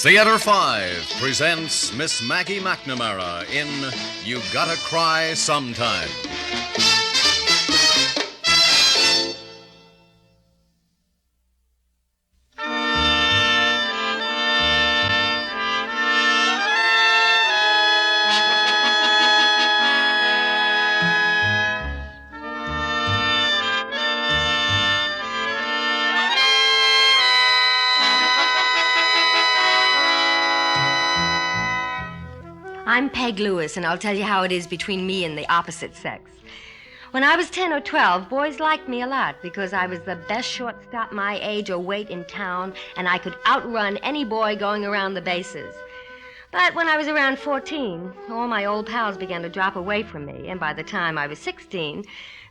Theater 5 presents Miss Maggie McNamara in You Gotta Cry Sometime. I'm Peg Lewis, and I'll tell you how it is between me and the opposite sex. When I was 10 or 12, boys liked me a lot because I was the best shortstop my age or weight in town, and I could outrun any boy going around the bases. But when I was around 14, all my old pals began to drop away from me, and by the time I was 16,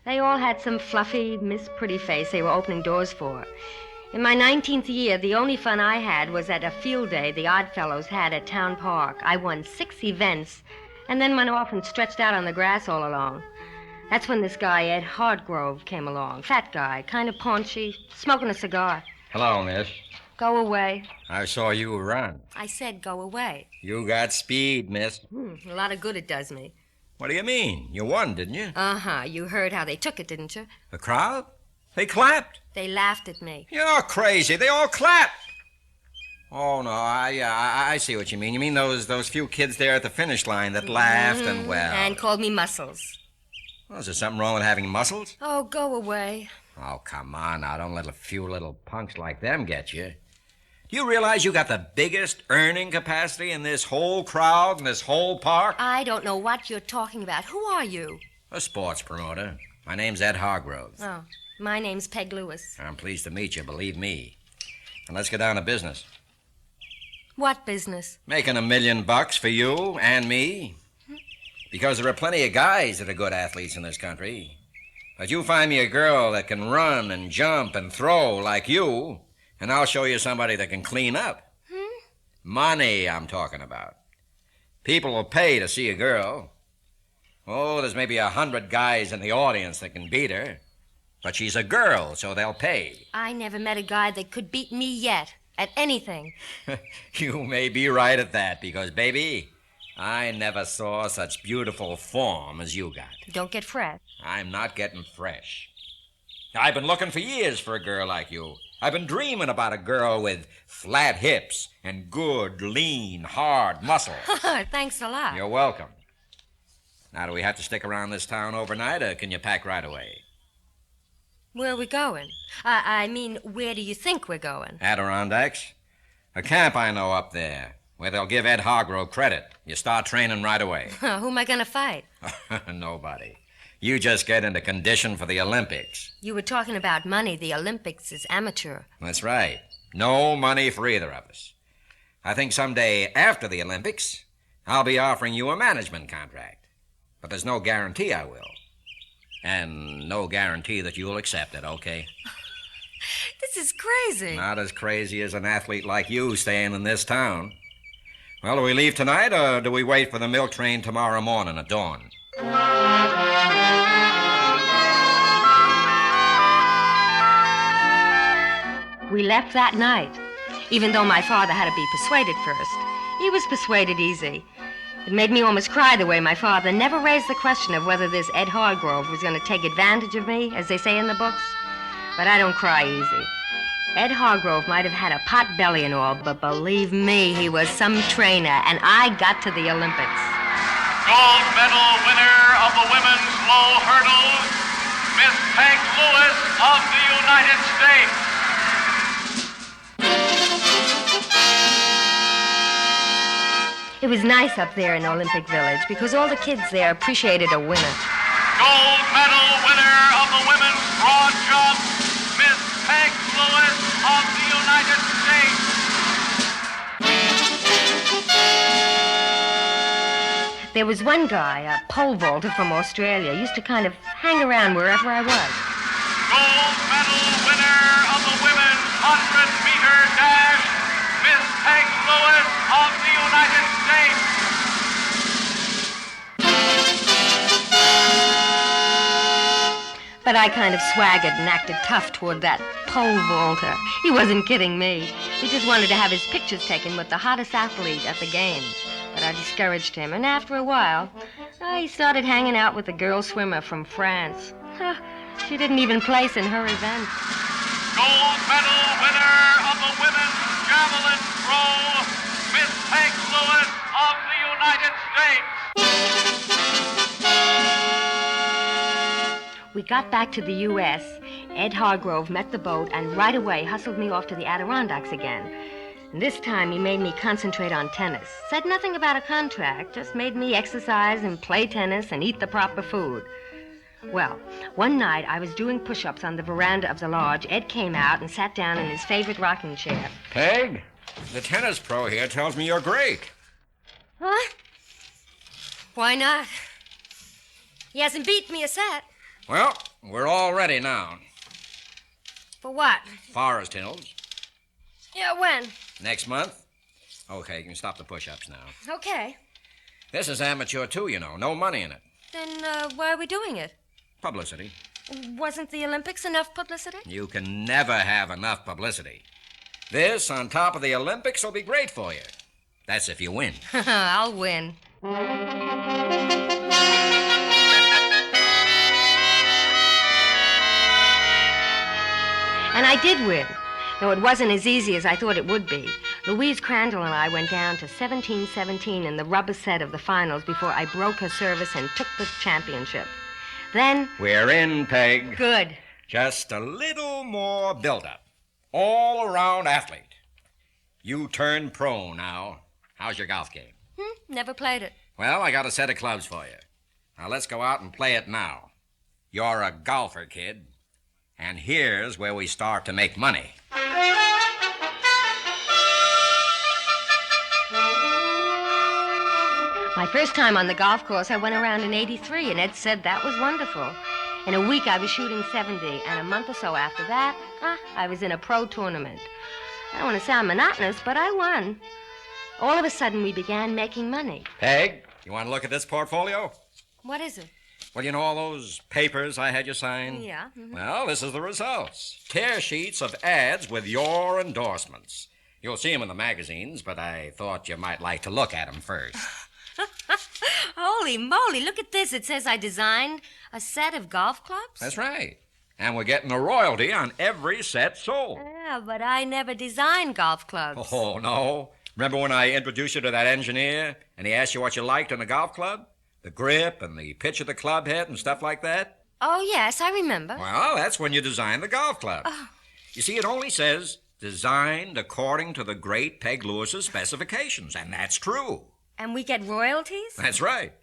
they all had some fluffy, Miss Pretty Face they were opening doors for. In my 19th year, the only fun I had was at a field day the Oddfellows had at Town Park. I won 6 events and then went off and stretched out on the grass all alone. That's when this guy, Ed Hargrove, came along. Fat guy, kind of paunchy, smoking a cigar. Hello, miss. Go away. I saw you run. I said go away. You got speed, miss. A lot of good it does me. What do you mean? You won, didn't you? Uh-huh. You heard how they took it, didn't you? The crowd? They clapped. They laughed at me. You're crazy. They all clapped. Oh, no, I see what you mean. You mean those few kids there at the finish line that laughed and, well... And called me muscles. Well, is there something wrong with having muscles? Oh, go away. Oh, come on now. Don't let a few little punks like them get you. Do you realize you got the biggest earning capacity in this whole crowd and this whole park? I don't know what you're talking about. Who are you? A sports promoter. My name's Ed Hargrove. Oh, my name's Peg Lewis. I'm pleased to meet you, believe me. And let's get down to business. What business? Making $1 million for you and me. Because there are plenty of guys that are good athletes in this country. But you find me a girl that can run and jump and throw like you, and I'll show you somebody that can clean up. Money, I'm talking about. People will pay to see a girl. Oh, there's maybe 100 guys in the audience that can beat her. But she's a girl, so they'll pay. I never met a guy that could beat me yet, at anything. You may be right at that, because, baby, I never saw such beautiful form as you got. Don't get fresh. I'm not getting fresh. I've been looking for years for a girl like you. I've been dreaming about a girl with flat hips and good, lean, hard muscles. Thanks a lot. You're welcome. Now, do we have to stick around this town overnight, or can you pack right away? Where are we going? I mean, where do you think we're going? Adirondacks. A camp I know up there, where they'll give Ed Hargrove credit. You start training right away. Who am I going to fight? Nobody. You just get into condition for the Olympics. You were talking about money. The Olympics is amateur. That's right. No money for either of us. I think someday after the Olympics, I'll be offering you a management contract. But there's no guarantee I will. And no guarantee that you'll accept it, okay? This is crazy. Not as crazy as an athlete like you staying in this town. Well, do we leave tonight, or do we wait for the milk train tomorrow morning at dawn? We left that night, even though my father had to be persuaded first. He was persuaded easy. It made me almost cry the way my father never raised the question of whether this Ed Hargrove was going to take advantage of me, as they say in the books. But I don't cry easy. Ed Hargrove might have had a pot belly and all, but believe me, he was some trainer, and I got to the Olympics. Gold medal winner of the women's low hurdles, Miss Peg Lewis of the United States. It was nice up there in Olympic Village because all the kids there appreciated a winner. Gold medal winner of the women's broad jump, Miss Peg Lewis of the United States. There was one guy, a pole vaulter from Australia, used to kind of hang around wherever I was. Gold medal winner of the women's 100-meter dash, Miss Peg Lewis of the United States. But I kind of swaggered and acted tough toward that pole vaulter. He wasn't kidding me. He just wanted to have his pictures taken with the hottest athlete at the games. But I discouraged him, and after a while, he started hanging out with a girl swimmer from France. She didn't even place in her event. Gold medal winner of the women's javelin throw, Miss Peg Lewis of the United States. We got back to the U.S. Ed Hargrove met the boat and right away hustled me off to the Adirondacks again. And this time he made me concentrate on tennis. Said nothing about a contract, just made me exercise and play tennis and eat the proper food. Well, one night I was doing push-ups on the veranda of the lodge. Ed came out and sat down in his favorite rocking chair. Peg, the tennis pro here tells me you're great. What? Why not? He hasn't beat me a set. Well, we're all ready now. For what? Forest Hills. Yeah, when? Next month. Okay, you can stop the push-ups now. Okay. This is amateur, too, you know. No money in it. Then why are we doing it? Publicity. Wasn't the Olympics enough publicity? You can never have enough publicity. This, on top of the Olympics, will be great for you. That's if you win. I'll win. And I did win, though it wasn't as easy as I thought it would be. Louise Crandall and I went down to 17-17 in the rubber set of the finals before I broke her service and took the championship. Then... We're in, Peg. Good. Just a little more build-up. All-around athlete. You turn pro now. How's your golf game? Never played it. Well, I got a set of clubs for you. Now, let's go out and play it now. You're a golfer, kid. And here's where we start to make money. My first time on the golf course, I went around in 83, and Ed said that was wonderful. In a week, I was shooting 70, and a month or so after that, I was in a pro tournament. I don't want to sound monotonous, but I won. All of a sudden, we began making money. Peg, you want to look at this portfolio? What is it? Well, you know all those papers I had you sign? Yeah. Well, this is the results. Tear sheets of ads with your endorsements. You'll see them in the magazines, but I thought you might like to look at them first. Holy moly, look at this. It says I designed a set of golf clubs? That's right. And we're getting a royalty on every set sold. Yeah, but I never designed golf clubs. Oh, no. Remember when I introduced you to that engineer and he asked you what you liked in a golf club? The grip and the pitch of the club head and stuff like that? Oh, yes, I remember. Well, that's when you designed the golf club. Oh. You see, it only says designed according to the great Peg Lewis's specifications, and that's true. And we get royalties? That's right.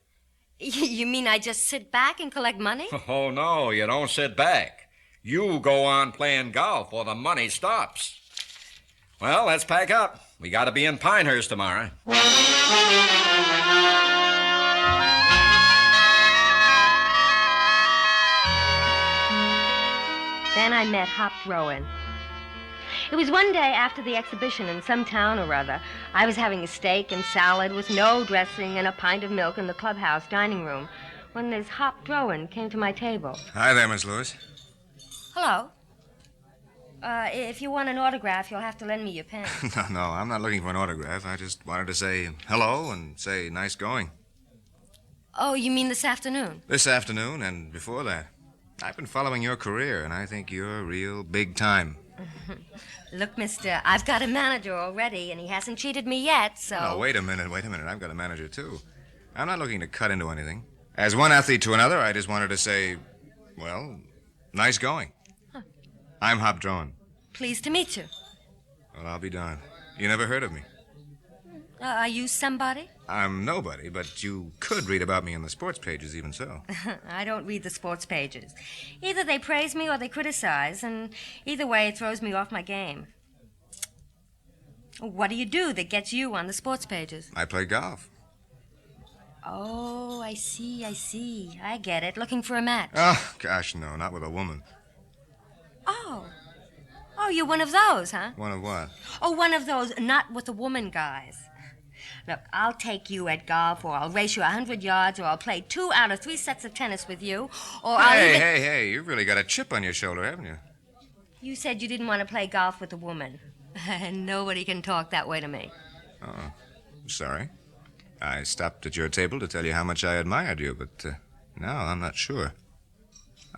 You mean I just sit back and collect money? Oh, no, you don't sit back. You go on playing golf or the money stops. Well, let's pack up. We got to be in Pinehurst tomorrow. Then I met Hop Throwin. It was one day after the exhibition in some town or other. I was having a steak and salad with no dressing and a pint of milk in the clubhouse dining room when this Hop Throwin came to my table. Hi there, Miss Lewis. Hello. If you want an autograph, you'll have to lend me your pen. No, I'm not looking for an autograph. I just wanted to say hello and say nice going. Oh, you mean this afternoon? This afternoon and before that. I've been following your career, and I think you're real big time. Look, mister, I've got a manager already, and he hasn't cheated me yet, so... No, wait a minute. I've got a manager, too. I'm not looking to cut into anything. As one athlete to another, I just wanted to say, well, nice going. Huh. I'm Hop Drowan. Pleased to meet you. Well, I'll be darned. You never heard of me. Are you somebody? I'm nobody, but you could read about me in the sports pages, even so. I don't read the sports pages. Either they praise me or they criticize, and either way it throws me off my game. What do you do that gets you on the sports pages? I play golf. Oh, I see. I get it. Looking for a match. Oh, gosh, no, not with a woman. Oh, you're one of those, huh? One of what? Oh, one of those not with a woman guys. Look, I'll take you at golf, or I'll race you 100 yards, or I'll play 2 out of 3 sets of tennis with you, or I'll even... Hey, you've really got a chip on your shoulder, haven't you? You said you didn't want to play golf with a woman. And nobody can talk that way to me. Oh, sorry. I stopped at your table to tell you how much I admired you, but now I'm not sure.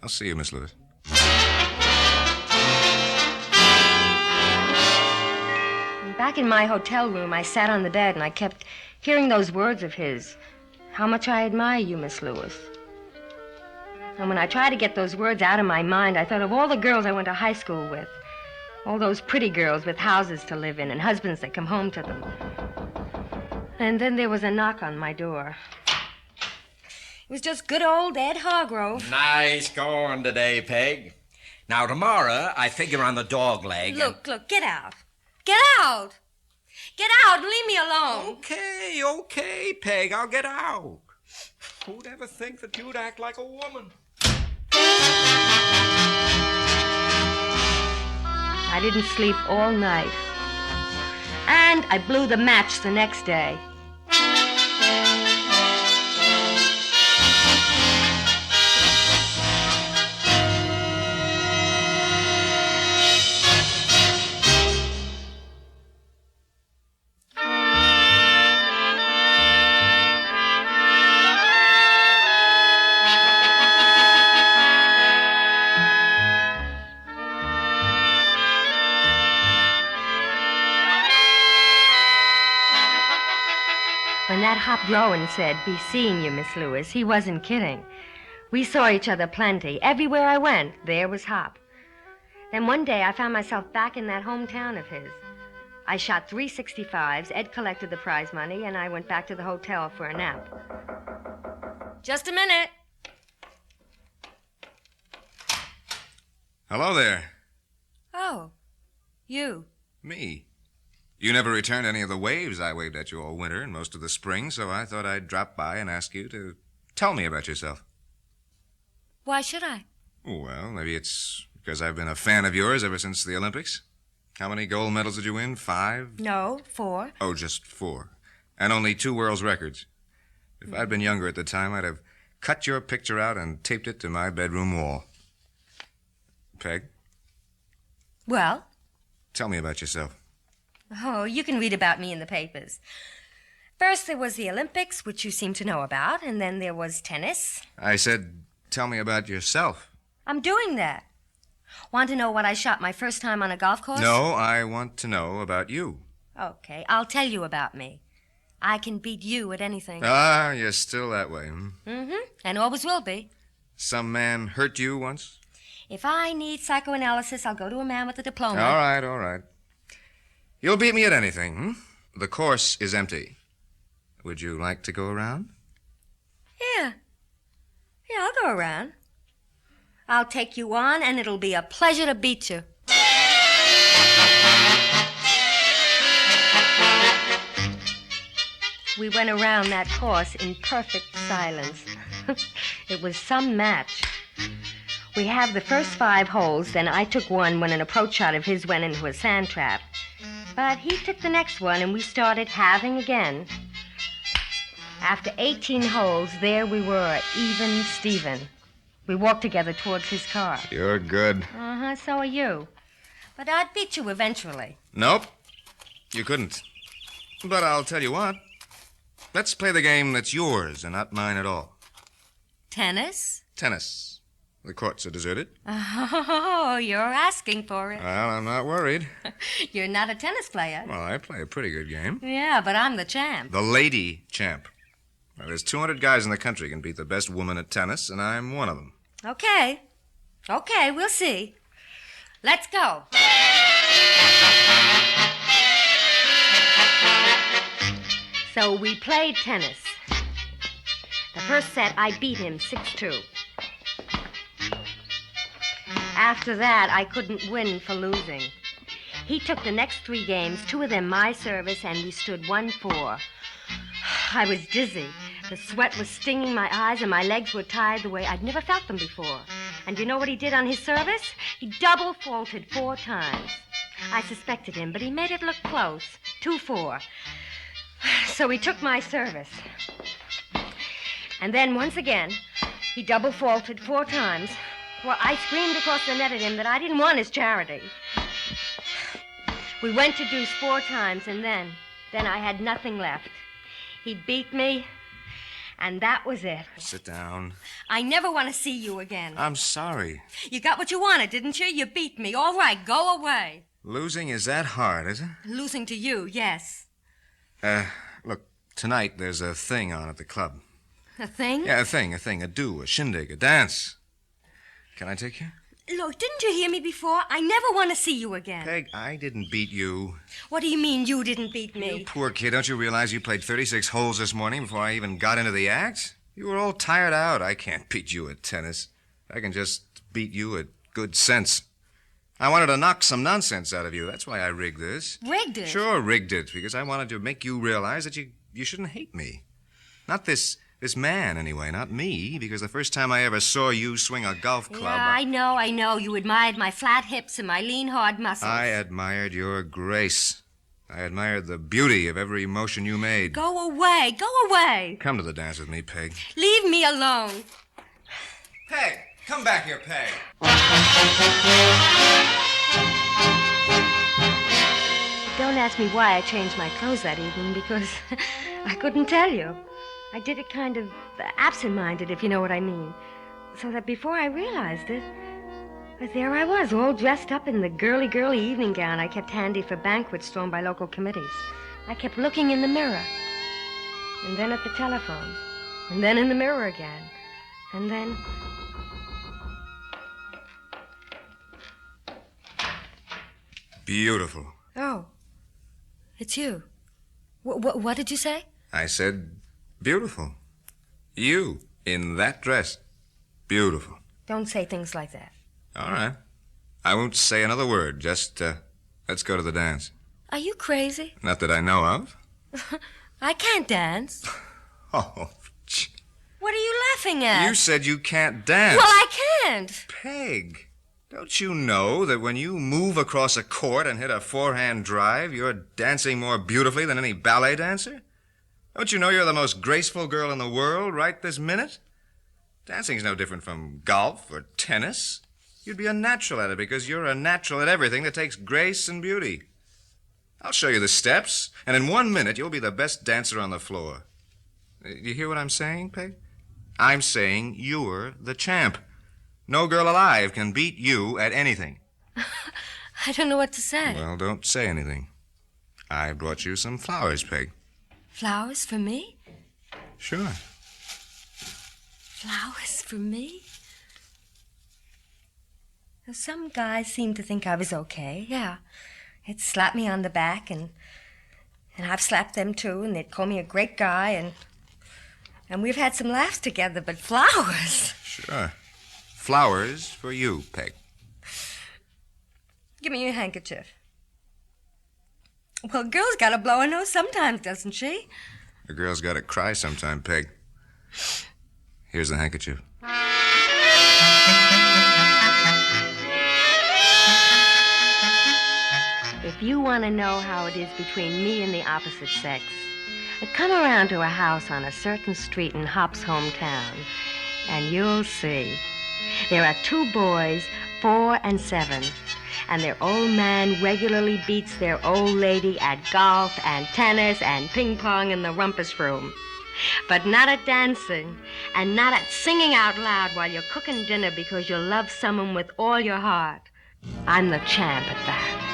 I'll see you, Miss Lewis. Back in my hotel room, I sat on the bed and I kept hearing those words of his. How much I admire you, Miss Lewis. And when I tried to get those words out of my mind, I thought of all the girls I went to high school with. All those pretty girls with houses to live in and husbands that come home to them. And then there was a knock on my door. It was just good old Ed Hargrove. Nice going today, Peg. Now, tomorrow, I figure on the dog leg. Look, get out. Get out! Get out and leave me alone. Okay, Peg, I'll get out. Who'd ever think that you'd act like a woman? I didn't sleep all night. And I blew the match the next day. When that Hop Rowan said, "Be seeing you, Miss Lewis," he wasn't kidding. We saw each other plenty. Everywhere I went, there was Hop. Then one day I found myself back in that hometown of his. I shot 365s, Ed collected the prize money, and I went back to the hotel for a nap. Just a minute. Hello there. Oh, you. Me. You never returned any of the waves I waved at you all winter and most of the spring, so I thought I'd drop by and ask you to tell me about yourself. Why should I? Well, maybe it's because I've been a fan of yours ever since the Olympics. How many gold medals did you win? 5? No, 4. Oh, just 4. And only 2 world's records. If I'd been younger at the time, I'd have cut your picture out and taped it to my bedroom wall. Peg? Well? Tell me about yourself. Oh, you can read about me in the papers. First there was the Olympics, which you seem to know about, and then there was tennis. I said, tell me about yourself. I'm doing that. Want to know what I shot my first time on a golf course? No, I want to know about you. Okay, I'll tell you about me. I can beat you at anything. Ah, you're still that way, hmm? Mm-hmm, and always will be. Some man hurt you once? If I need psychoanalysis, I'll go to a man with a diploma. All right. You'll beat me at anything, hmm? The course is empty. Would you like to go around? Yeah, I'll go around. I'll take you on, and it'll be a pleasure to beat you. We went around that course in perfect silence. It was some match. We have the first 5 holes, then I took one when an approach shot of his went into a sand trap. But he took the next one, and we started halving again. After 18 holes, there we were, even Steven. We walked together towards his car. You're good. Uh-huh, so are you. But I'd beat you eventually. Nope, you couldn't. But I'll tell you what. Let's play the game that's yours and not mine at all. Tennis? Tennis. The courts are deserted. Oh, you're asking for it. Well, I'm not worried. You're not a tennis player. Well, I play a pretty good game. Yeah, but I'm the champ. The lady champ. Now, there's 200 guys in the country can beat the best woman at tennis, and I'm one of them. Okay, we'll see. Let's go. So we played tennis. The first set, I beat him 6-2. After that, I couldn't win for losing. He took the next 3 games, 2 of them my service, and we stood 1-4. I was dizzy. The sweat was stinging my eyes, and my legs were tired the way I'd never felt them before. And you know what he did on his service? He double faulted 4 times. I suspected him, but he made it look close. 2-4. So he took my service. And then, once again, he double faulted 4 times. Well, I screamed across the net at him that I didn't want his charity. We went to deuce 4 times, and then I had nothing left. He beat me, and that was it. Sit down. I never want to see you again. I'm sorry. You got what you wanted, didn't you? You beat me. All right, go away. Losing is that hard, is it? Losing to you, yes. Look, tonight there's a thing on at the club. A thing? Yeah, a thing, a do, a shindig, a dance. Can I take you? Look, didn't you hear me before? I never want to see you again. Peg, I didn't beat you. What do you mean you didn't beat me? You poor kid, don't you realize you played 36 holes this morning before I even got into the act? You were all tired out. I can't beat you at tennis. I can just beat you at good sense. I wanted to knock some nonsense out of you. That's why I rigged this. Rigged it? Sure, rigged it, because I wanted to make you realize that you shouldn't hate me. Not this man, anyway, not me, because the first time I ever saw you swing a golf club... Yeah, I know. You admired my flat hips and my lean, hard muscles. I admired your grace. I admired the beauty of every motion you made. Go away. Come to the dance with me, Peg. Leave me alone. Peg, come back here, Peg. Don't ask me why I changed my clothes that evening, because I couldn't tell you. I did it kind of absent-minded, if you know what I mean. So that before I realized it, but there I was, all dressed up in the girly evening gown I kept handy for banquets thrown by local committees. I kept looking in the mirror, and then at the telephone, and then in the mirror again, and then... Beautiful. Oh, it's you. What did you say? I said beautiful. You, in that dress. Beautiful. Don't say things like that. All right. I won't say another word. Just, let's go to the dance. Are you crazy? Not that I know of. I can't dance. Oh, What are you laughing at? you said you can't dance. Well, I can't. Peg, don't you know that when you move across a court and hit a forehand drive, you're dancing more beautifully than any ballet dancer? Don't you know you're the most graceful girl in the world right this minute? Dancing's no different from golf or tennis. You'd be a natural at it because you're a natural at everything that takes grace and beauty. I'll show you the steps, and in 1 minute you'll be the best dancer on the floor. You hear what I'm saying, Peg? I'm saying you're the champ. No girl alive can beat you at anything. I don't know what to say. Well, don't say anything. I brought you some flowers, Peg. Flowers for me? Sure. Flowers for me? Well, some guys seem to think I was okay, yeah. They'd slap me on the back, and I've slapped them too, and they'd call me a great guy, and we've had some laughs together, but flowers? Sure. Flowers for you, Peg. Give me your handkerchief. Well, a girl's got to blow her nose sometimes, doesn't she? A girl's got to cry sometime, Peg. Here's the handkerchief. If you want to know how it is between me and the opposite sex, come around to a house on a certain street in Hop's hometown, and you'll see. There are 2 boys, 4 and 7, and their old man regularly beats their old lady at golf and tennis and ping pong in the rumpus room. But not at dancing, and not at singing out loud while you're cooking dinner because you love someone with all your heart. I'm the champ at that.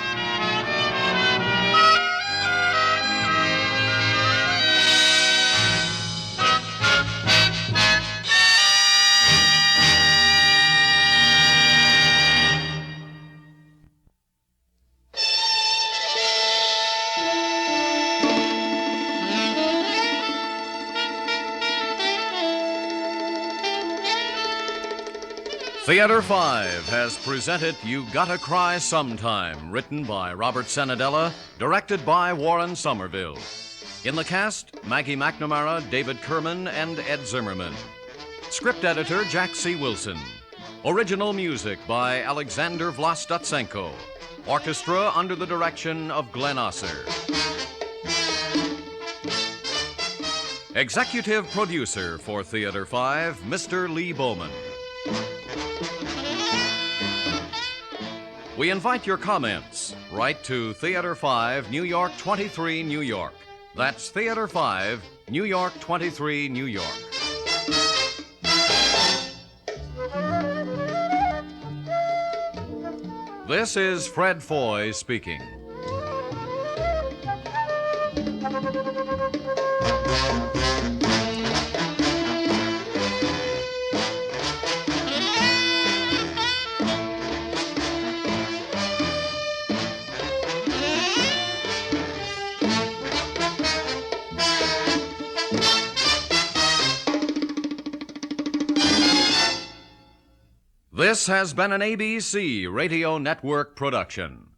Theater 5 has presented You Gotta Cry Sometime, written by Robert Cenedella, directed by Warren Somerville. In the cast, Maggie McNamara, David Kerman, and Ed Zimmerman. Script editor, Jack C. Wilson. Original music by Alexander Vlastotsenko. Orchestra under the direction of Glenn Osser. Executive producer for Theater 5, Mr. Lee Bowman. We invite your comments. Write to Theater 5, New York 23, New York. That's Theater 5, New York 23, New York. This is Fred Foy speaking. This has been an ABC Radio Network production.